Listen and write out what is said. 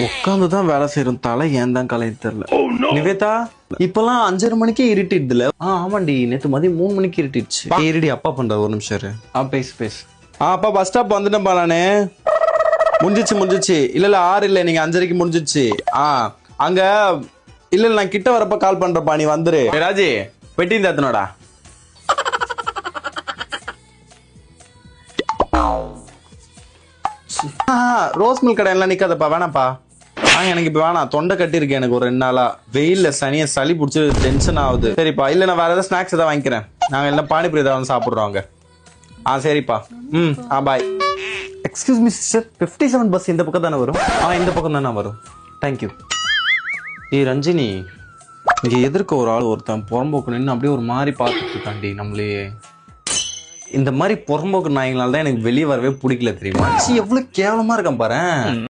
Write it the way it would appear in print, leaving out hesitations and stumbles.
உட்காந்து தான் வேலை செய்யறோம். தலை ஏன் தான் கலையை தெரியல. நிவேதா, இப்பெல்லாம் 5:30 மணிக்கே இருட்டிடுதுல. ஆமாண்டி, நேத்து மதியம் 3 மணிக்கு இருட்டிடுச்சு. இருடி, அப்பா பண்ற ஒரு நிமிஷம் இரு. பேசு. அப்பா பஸ் ஸ்டாப் வந்துட்டேன்ப்பா நானு. முடிஞ்சிச்சு. இல்ல 6 இல்ல, நீங்க 5:30க்கு முடிஞ்சிச்சு. அங்க இல்ல, நான் கிட்ட வரப்ப கால் பண்றப்பா, நீ வந்துரு. ராஜி, பெட்டி தாத்தனோடா. ரோஸ் மில்க் கடையெல்லாம் நிக்காதப்பா, வேணாப்பா. எனக்கு இப்ப வேணாம், தொண்டை கட்டி இருக்கு எனக்கு ஒரு 2 நாளா. வெயில்ல சளி பிடிச்சி டென்ஷன் ஆகுது. சரிப்பா, இல்ல நான் வேற ஏதாவது ஸ்நாக்ஸ் ஏதாவது வாங்கிக்கிறேன். நாங்க எல்லாம் பானிபுரி ஏதாவது சாப்பிடுறோம். சரிப்பா. பாய். எக்ஸ்கியூஸ் மீ சிஸ்டர், 57 பஸ் இந்த பக்கம் தானே வரும்? இந்த பக்கம் தானே வரும். தேங்க்யூ. ரஞ்சினி, இங்க எதிர்க்க ஒரு ஆள் ஒருத்தன் புறம்போக்கு நின்று அப்படியே ஒரு மாதிரி பார்த்துட்டு இருக்காண்டி நம்மளே. இந்த மாதிரி புறம்போக்கு நாய்களால தான் எனக்கு வெளியே வரவே பிடிக்கல, தெரியுமா? எவ்வளவு கேவலமா இருக்கான் பாரு.